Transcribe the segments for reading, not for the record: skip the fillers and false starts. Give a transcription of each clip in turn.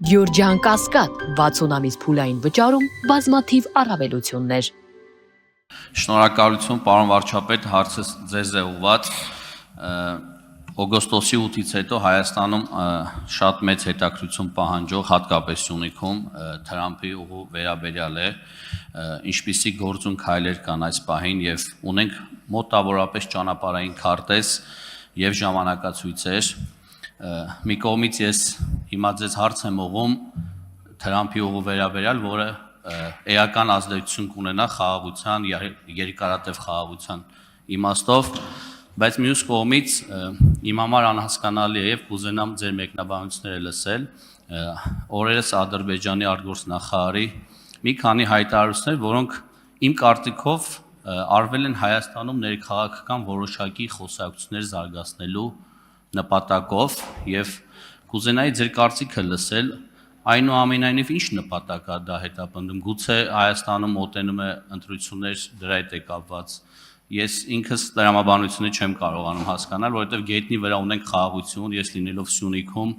Գյուրջան Կասկադ 60 ամիս փուլային վճարում բազմաթիվ առավելություններ։ Շնորհակալություն, պարոն վարչապետ, հարցը ձեզ է ուղղված։ Օգոստոսի 8-ից հետո Հայաստանում շատ մեծ հետաքրքրություն պահանջող, հատկապես Սյունիքում Թրամփի ուղու վերաբերյալ է, ինչպիսի գործուն քայլեր կան այս պահին եւ ունենք մոտավորապես ճանապարհային քարտեզ եւ ժամանակացույցեր։ Մի կողմից ես հիմա ձեզ հարց եմ ուղղում Թրամփի ուղու վերաբերյալ, որը էական ազդեցություն կունենա խաղաղության, երկարատև խաղաղության իմաստով, բայց մյուս կողմից իմ համար անհասկանալի է եւ կուզենամ ձեր մեկնաբանությունները լսել օրերս Ադրբեջանի արտգործնախարարի մի քանի հայտարարություններ, որոնք իմ կարծիքով արվել են Հայաստանում ներքաղաքական որոշակի խոսակցություններ զարգացնելու նպատակով եւ կուզենայի ձեր կարծիքը լսել այնուամենայնիվ ինչ նպատակ է դա հետապնդում, գուցե Հայաստանում մոտենում է ընտրություններ դրա հետ է կապված։ Ես ինքս տրամաբանությունը չեմ կարողանում հասկանալ, որովհետև գետնի վրա ունենք խաղաղություն, ես լինելով Սյունիքում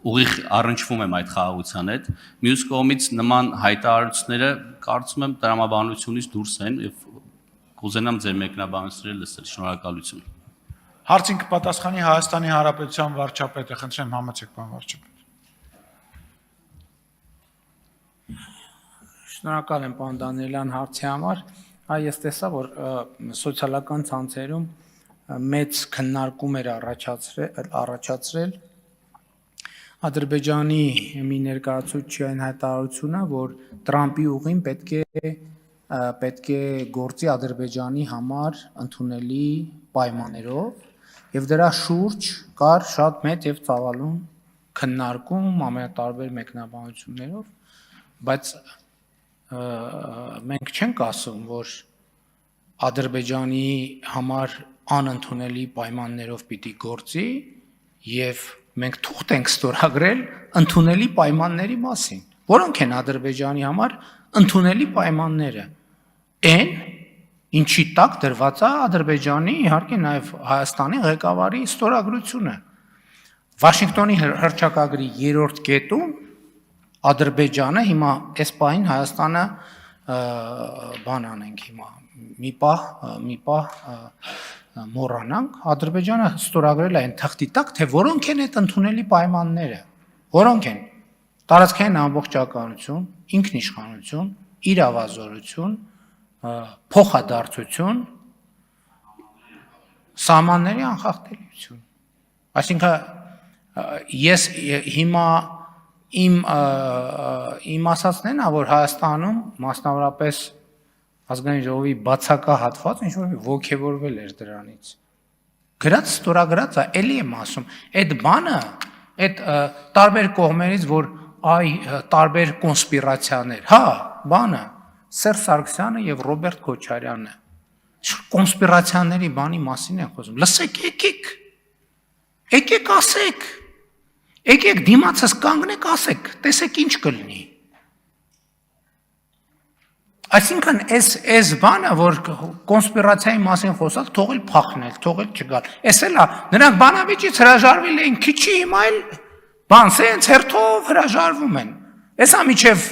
ուղիղ առնչվում եմ այդ խաղաղության հետ։ Մյուս կողմից նման հայտարարությունները կարծում եմ տրամաբանությունից դուրս են եւ կուզենամ ձեր մեկնաբանությունները լսել։ Շնորհակալություն։ Հարցին կպատասխանի Հայաստանի Հանրապետության վարչապետը, խնդրեմ համեցեք պարոն վարչապետ։ Շնորհակալ եմ պարոն Դանիելյան հարցի համար։ Ես տեսա, որ սոցիալական ցանցերում մեծ քննարկում էր առաջացրել Ադրբեջանի մի ներկայացուցչի հայտարարությունը, որ Տրամփի ուղին պետք է գործի Ադրբեջանի համար ընդունելի պայմաններով եւ դրա շուրջ կար շատ մեծ եւ ծավալուն քննարկում ամենատարբեր մեկնաբանություններով, բայց մենք չենք ասում, որ Ադրբեջանի համար անընդունելի պայմաններով պիտի գործի եւ մենք թուղթ ենք ստորագրել ընդունելի պայմանների մասին։ Որոնք են Ադրբեջանի համար ընդունելի պայմանները։ Այն ինչի տակ դրված է Ադրբեջանի, իհարկե նաև Հայաստանի ղեկավարի ստորագրությունը։ Վաշինգտոնի հռչակագրի 3-րդ կետում Ադրբեջանը հիմա այս պահին Հայաստանը բան անենք հիմա մի պահ մոռանանք, Ադրբեջանը ստորագրել է այն թղթի տակ, թե որոնք են այդ ընդունելի պայմանները, որոնք են տարածքային ամբողջականություն, ինքնիշխանություն, իրավազորություն, փոխադարձություն, սահմանների անխախտելիություն։ Այսինքն ես հիմա իմ ասածն է, որ Հայաստանում մասնավորապես ազգային ժողովի բացակա հատված ինչ-որ ոգևորվել էր դրանից։ Գրած ստորագրած է, էլի եմ ասում, այդ բանը, այդ տարբեր կողմերից, որ տարբեր կոնսպիրացիաներ, բանը Սերժ Սարգսյանը եւ Ռոբերտ Քոչարյանը կոնսպիրացիաների բանի մասին են խոսում։ Լսեք, եկեք ասեք։ Եկեք դիմացս կանգնեք, ասեք, տեսեք ինչ կլինի։ Այսինքն այս բանը, որ կոնսպիրացիայի մասին խոսալ, թողել փախնել, թողել չգալ։ Էս էլ է, նրանք բանավիճից հրաժարվել էին, քիչի հիմա էլ բան սենց հերթով հրաժարվում են։ Էսա միջև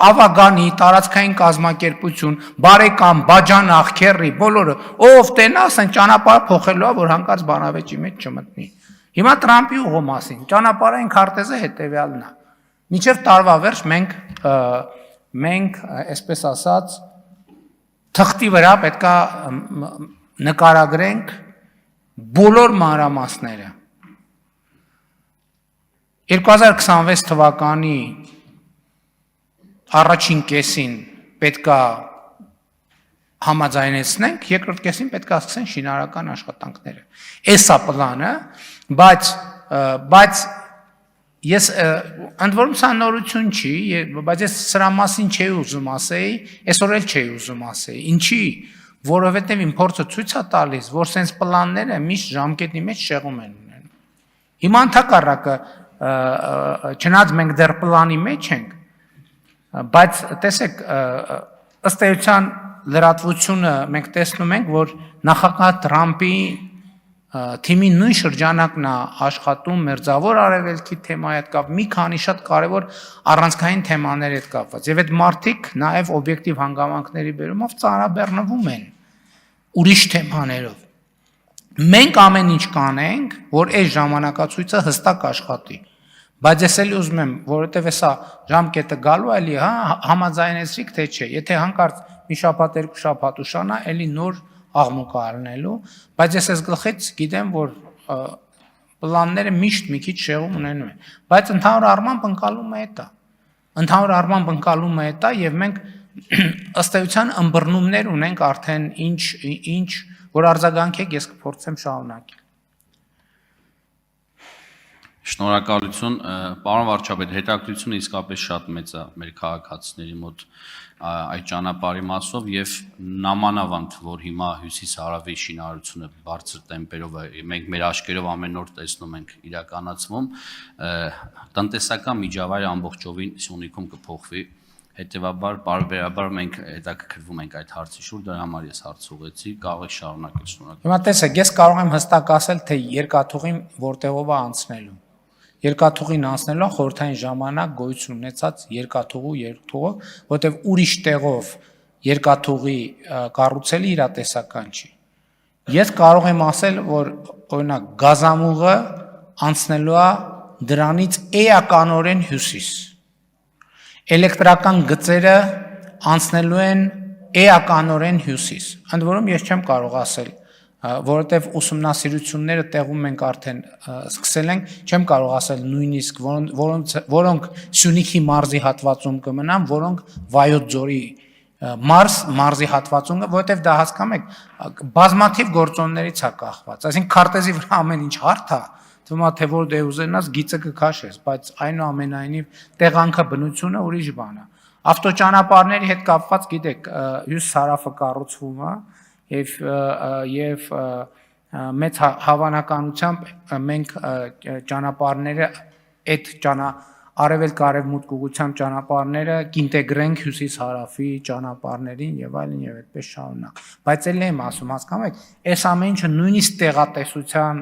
ավագանի, տարածքային կազմակերպություն, բարեկամ, բաջանախ, քեռի, բոլորը, ով տենա, ասեն ճանապարհ փոխելու է, որ հանկարծ բանավեճի մեջ չմտնի։ Հիմա Տրամփի ուղու մասին, ճանապարհային քարտեզը հետևյալն է։ Մինչև տարվա վերջ մենք, այսպես ասած, թղթի վրա պետքա նկարագրենք բոլոր մանրամասները։ 2026 թվականի առաջին կեսին պետքա համաձայնեցնենք, երկրորդ կեսին պետքա սկսեն շինարարական աշխատանքները։ Էսա պլանը, բայց ես ընդ որում սա նորություն չի, բայց ես սրա մասին չէի ուզում ասեի, այսօր էլ չէի ուզում ասեի։ Ինչի, որովհետև իմ փորձը ցույց է տալիս, որ սենց պլանները միշտ ժամկետի մեջ շեղում են ունենում։ Հիմա ընդհակառակը, չնայած մենք դեռ պլանի մեջ ենք, բայց տեսեք, ըստ էության լրատվությունը մենք տեսնում ենք, որ նախագահ Տրամփի թիմի նույն շրջանակն է աշխատում մերձավոր արևելքի թեմայի հետ կապ մի քանի շատ կարևոր առանցքային թեմաների հետ կապված եւ այդ մարդիկ նաեւ օբյեկտիվ հանգամանքների բերումով ծանրաբեռնվում են ուրիշ թեմաներով մենք ամեն ինչ կանենք որ այս ժամանակացույցը հստակ աշխատի բայց ես էլ ուզում եմ որովհետեւ հեսա ժամկետը գալու էլի հա համաձայնեցրիք թե չէ եթե հանկարծ մի շաբաթ երկու շաբաթ ուշանա էլի նոր աղմուկ առնելու, բայց ես այս գլխից գիտեմ, որ պլանները միշտ մի քիչ շեղում ունենում են, բայց ընդհանուր առմամբ ընկալումը է դա։ Ընդհանուր առմամբ ընկալումը է դա եւ մենք ըստ էության ըմբռնումներ ունենք արդեն ինչ որ արձագանքեք ես կփորձեմ շարունակել։ Շնորհակալություն, պարոն վարչապետ, հետաքրքրությունը իսկապես շատ մեծ է մեր քաղաքացիների մոտ այդ ճանապարհի մասով եւ նամանավանդ որ հիմա հյուսիս-հարավի շինարարությունը բարձր տեմպերով է մենք մեր աչքերով ամեն օր տեսնում ենք իրականացվում տնտեսական միջավայրը ամբողջովին Սյունիքում կփոխվի հետեւաբար բարբերաբար մենք հետաքրքրվում ենք այդ հարցի շուրջ դրա համար ես հարց ուղեցի կարող եք շարունակել շնորհակալ Հիմա տեսեք ես կարող եմ հստակ ասել թե երկաթուղին որտեղով է անցնելու Երկաթուղին անցնելու խորհրդային ժամանակ գոյություն ունեցած երկաթուղու երկթուղը, որտեղ ուրիշ տեղով երկաթուղի կառուցելը իրատեսական չի։ Ես կարող եմ ասել, որ օրինակ գազամուղը անցնելու է դրանից էականորեն հյուսիս։ Էլեկտրական գծերը անցնելու են էականորեն հյուսիս։ Ընդ որում ես չեմ կարող ասել որովհետև ուսումնասիրությունները տեղում ենք արդեն սկսել ենք, չեմ կարող ասել նույնիսկ որոնք Սյունիքի մարզի հատվածում կմնան, որոնք Վայոց ձորի մարզի հատվածում, որովհետև դա հասկանում եք, բազմաթիվ գործոններից է կախված, այսինքն քարտեզի վրա ամեն ինչ հարթ է, թվում է թե որ դե ուզենաս գիծը կքաշես, բայց այնուամենայնիվ տեղանքը բնությունը ուրիշ բան է։ Ավտոճանապարհների հետ կապված գիտեք, հյուսիս-հարավը կառուցվում է եւ մեծ հավանականությամբ մենք ճանապարհները այդ արևելք-արևմուտք ուղղությամբ ճանապարհները կինտեգրենք հյուսիս-հարավի ճանապարհներին եւ այլն եւ այդպես շարունակ բայց էլ եմ ասում հասկանում եք այս ամեն ինչը նույնիսկ տեղատեսության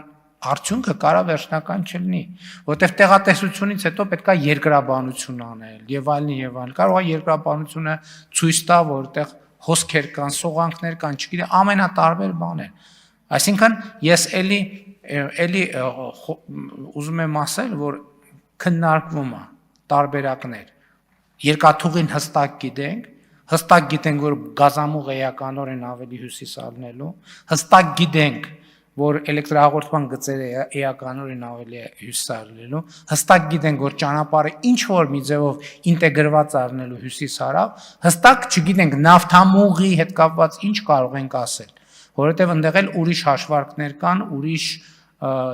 արդյունքը կարա վերջնական չլինի որտեղ տեղատեսությունից հետո պետքա երկրաբանություն անել եւ այլն կարող է երկրաբանությունը ցույց տա որտեղ հոսքեր կան, սողանքներ կան, չգիտեմ, ամենատարբեր բաներ։ Այսինքն ես էլի ուզում եմ ասել, որ քննարկվում է տարբերակներ։ Երկաթուղին հստակ գիտենք, որ գազամուղը էականորեն ավելի հյուսիս առնելու, հստակ գիտենք, որ էլեկտրահաղորդման գծերը էականորեն ավելի հյուսիս առնելու, հստակ գիտենք, որ ճանապարհը ինչ որ մի ձևով ինտեգրված առնելու հյուսիս-հարավ, հստակ չգիտենք նավթամուղի հետ կապված ինչ կարող ենք ասել, որովհետև այնտեղ էլ ուրիշ հաշվարկներ կան, ուրիշ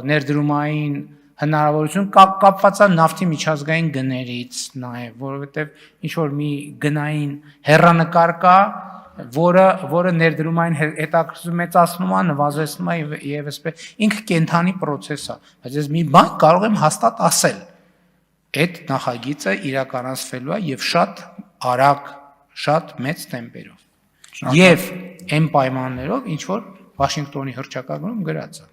ներդրումային հնարավորություն կապված է նավթի միջազգային գներից նաև, որովհետև ինչ որ մի գնային հեռանկար կա որը ներդրումային հետաքրքրություն մեծացնում է, նվազեցնում է եւ այսպես ինքը կենթանի process է, բայց ես մի բան կարող եմ հաստատ ասել։ Այդ նախագիծը իրականացվելու է եւ շատ արագ, շատ մեծ տեմպերով։ Եվ այն պայմաններով, ինչ որ Վաշինգտոնի հռչակագրում գրած է։